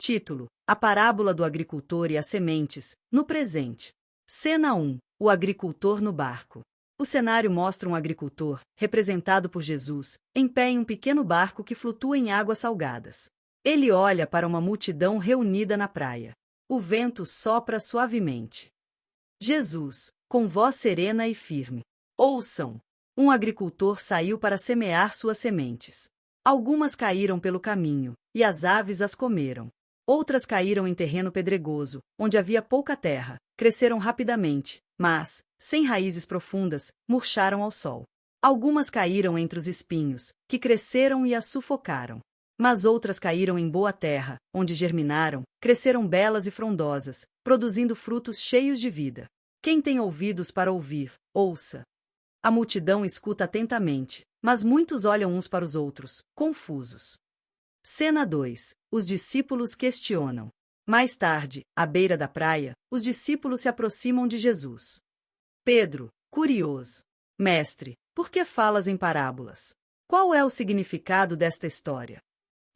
Título: A parábola do agricultor e as sementes, no presente. Cena 1. O agricultor no barco. O cenário mostra um agricultor, representado por Jesus, em pé em um pequeno barco que flutua em águas salgadas. Ele olha para uma multidão reunida na praia. O vento sopra suavemente. Jesus, com voz serena e firme. Ouçam! Um agricultor saiu para semear suas sementes. Algumas caíram pelo caminho, e as aves as comeram. Outras caíram em terreno pedregoso, onde havia pouca terra, cresceram rapidamente, mas, sem raízes profundas, murcharam ao sol. Algumas caíram entre os espinhos, que cresceram e as sufocaram. Mas outras caíram em boa terra, onde germinaram, cresceram belas e frondosas, produzindo frutos cheios de vida. Quem tem ouvidos para ouvir, ouça. A multidão escuta atentamente, mas muitos olham uns para os outros, confusos. Cena 2. Os discípulos questionam. Mais tarde, à beira da praia, os discípulos se aproximam de Jesus. Pedro, curioso. Mestre, por que falas em parábolas? Qual é o significado desta história?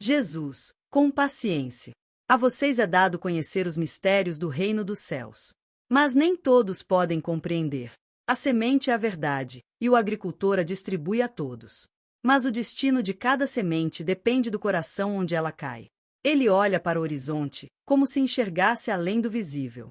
Jesus, com paciência. A vocês é dado conhecer os mistérios do reino dos céus. Mas nem todos podem compreender. A semente é a verdade, e o agricultor a distribui a todos. Mas o destino de cada semente depende do coração onde ela cai. Ele olha para o horizonte, como se enxergasse além do visível.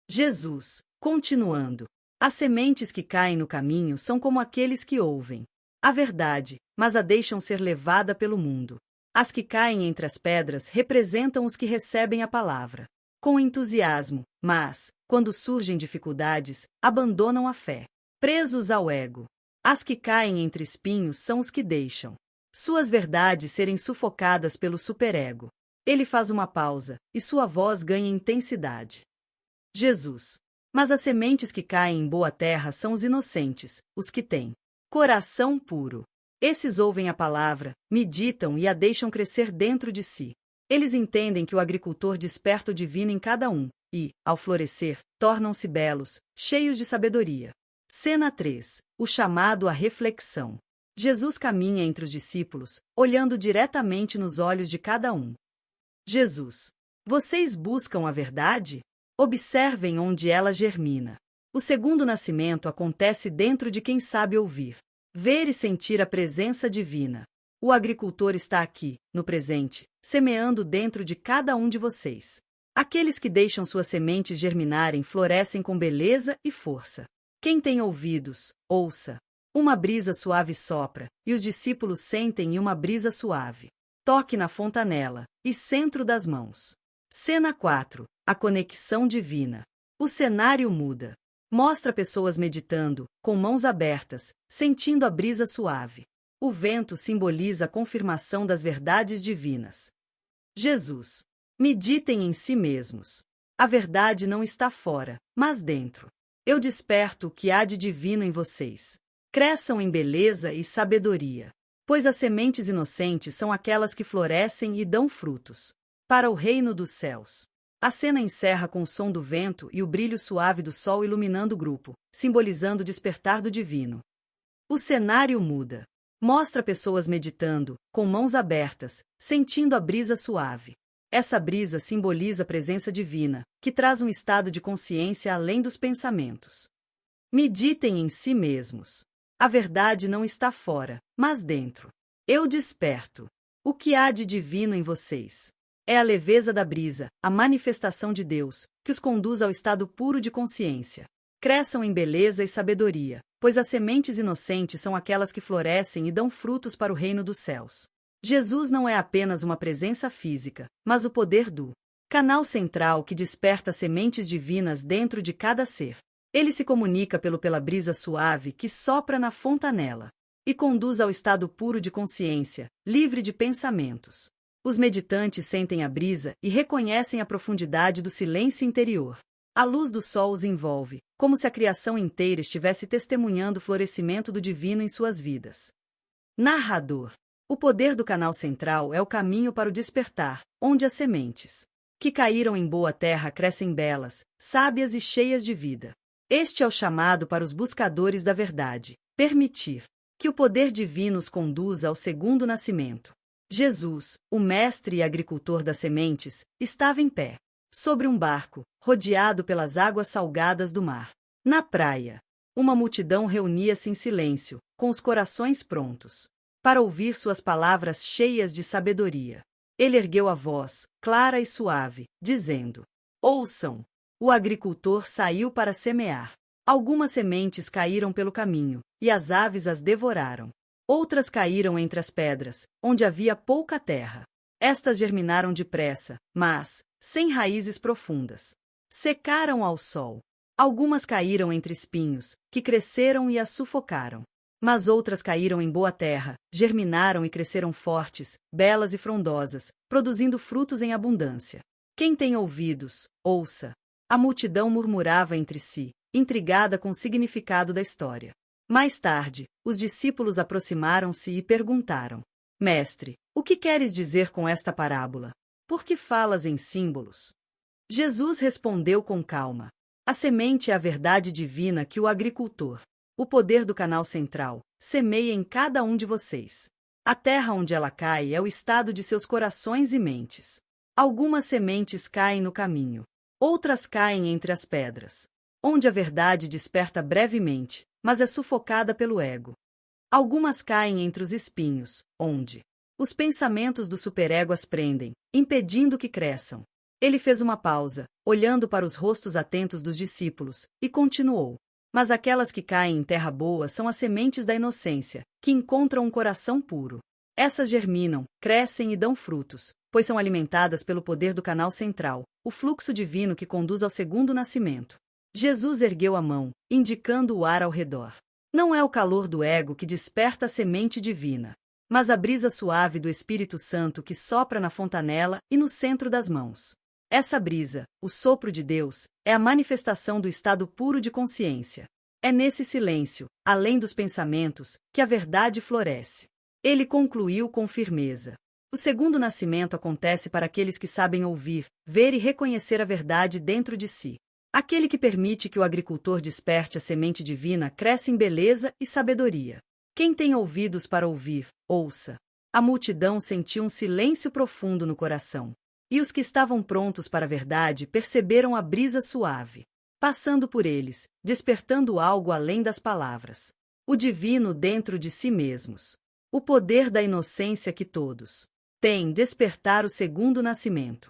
Jesus, continuando. As sementes que caem no caminho são como aqueles que ouvem a verdade, mas a deixam ser levada pelo mundo. As que caem entre as pedras representam os que recebem a palavra com entusiasmo, mas, quando surgem dificuldades, abandonam a fé, presos ao ego. As que caem entre espinhos são os que deixam suas verdades serem sufocadas pelo superego. Ele faz uma pausa, e sua voz ganha intensidade. Jesus. Mas as sementes que caem em boa terra são os inocentes, os que têm coração puro. Esses ouvem a palavra, meditam e a deixam crescer dentro de si. Eles entendem que o agricultor desperta o divino em cada um, e, ao florescer, tornam-se belos, cheios de sabedoria. Cena 3. O chamado à reflexão. Jesus caminha entre os discípulos, olhando diretamente nos olhos de cada um. Jesus. Vocês buscam a verdade? Observem onde ela germina. O segundo nascimento acontece dentro de quem sabe ouvir, ver e sentir a presença divina. O agricultor está aqui, no presente, semeando dentro de cada um de vocês. Aqueles que deixam suas sementes germinarem florescem com beleza e força. Quem tem ouvidos, ouça. Uma brisa suave sopra, e os discípulos sentem uma brisa suave. Toque na fontanela, e centro das mãos. Cena 4. A conexão divina. O cenário muda. Mostra pessoas meditando, com mãos abertas, sentindo a brisa suave. O vento simboliza a confirmação das verdades divinas. Jesus. Meditem em si mesmos. A verdade não está fora, mas dentro. Eu desperto o que há de divino em vocês. Cresçam em beleza e sabedoria, pois as sementes inocentes são aquelas que florescem e dão frutos para o reino dos céus. A cena encerra com o som do vento e o brilho suave do sol iluminando o grupo, simbolizando o despertar do divino. O cenário muda. Mostra pessoas meditando, com mãos abertas, sentindo a brisa suave. Essa brisa simboliza a presença divina, que traz um estado de consciência além dos pensamentos. Meditem em si mesmos. A verdade não está fora, mas dentro. Eu desperto. O que há de divino em vocês? É a leveza da brisa, a manifestação de Deus, que os conduz ao estado puro de consciência. Cresçam em beleza e sabedoria, pois as sementes inocentes são aquelas que florescem e dão frutos para o reino dos céus. Jesus não é apenas uma presença física, mas o poder do canal central que desperta sementes divinas dentro de cada ser. Ele se comunica pela brisa suave que sopra na fontanela e conduz ao estado puro de consciência, livre de pensamentos. Os meditantes sentem a brisa e reconhecem a profundidade do silêncio interior. A luz do sol os envolve, como se a criação inteira estivesse testemunhando o florescimento do divino em suas vidas. Narrador. O poder do canal central é o caminho para o despertar, onde as sementes que caíram em boa terra crescem belas, sábias e cheias de vida. Este é o chamado para os buscadores da verdade, permitir que o poder divino os conduza ao segundo nascimento. Jesus, o mestre e agricultor das sementes, estava em pé, sobre um barco, rodeado pelas águas salgadas do mar. Na praia, uma multidão reunia-se em silêncio, com os corações prontos para ouvir suas palavras cheias de sabedoria. Ele ergueu a voz, clara e suave, dizendo: Ouçam! O agricultor saiu para semear. Algumas sementes caíram pelo caminho, e as aves as devoraram. Outras caíram entre as pedras, onde havia pouca terra. Estas germinaram depressa, mas, sem raízes profundas. Secaram ao sol. Algumas caíram entre espinhos, que cresceram e as sufocaram. Mas outras caíram em boa terra, germinaram e cresceram fortes, belas e frondosas, produzindo frutos em abundância. Quem tem ouvidos, ouça. A multidão murmurava entre si, intrigada com o significado da história. Mais tarde, os discípulos aproximaram-se e perguntaram: Mestre, o que queres dizer com esta parábola? Por que falas em símbolos? Jesus respondeu com calma: A semente é a verdade divina que o agricultor, o poder do canal central, semeia em cada um de vocês. A terra onde ela cai é o estado de seus corações e mentes. Algumas sementes caem no caminho, outras caem entre as pedras, onde a verdade desperta brevemente, mas é sufocada pelo ego. Algumas caem entre os espinhos, onde os pensamentos do superego as prendem, impedindo que cresçam. Ele fez uma pausa, olhando para os rostos atentos dos discípulos, e continuou: Mas aquelas que caem em terra boa são as sementes da inocência, que encontram um coração puro. Essas germinam, crescem e dão frutos, pois são alimentadas pelo poder do canal central, o fluxo divino que conduz ao segundo nascimento. Jesus ergueu a mão, indicando o ar ao redor. Não é o calor do ego que desperta a semente divina, mas a brisa suave do Espírito Santo que sopra na fontanela e no centro das mãos. Essa brisa, o sopro de Deus, é a manifestação do estado puro de consciência. É nesse silêncio, além dos pensamentos, que a verdade floresce. Ele concluiu com firmeza: O segundo nascimento acontece para aqueles que sabem ouvir, ver e reconhecer a verdade dentro de si. Aquele que permite que o agricultor desperte a semente divina cresce em beleza e sabedoria. Quem tem ouvidos para ouvir, ouça. A multidão sentiu um silêncio profundo no coração. E os que estavam prontos para a verdade perceberam a brisa suave, passando por eles, despertando algo além das palavras. O divino dentro de si mesmos. O poder da inocência que todos têm despertar o segundo nascimento.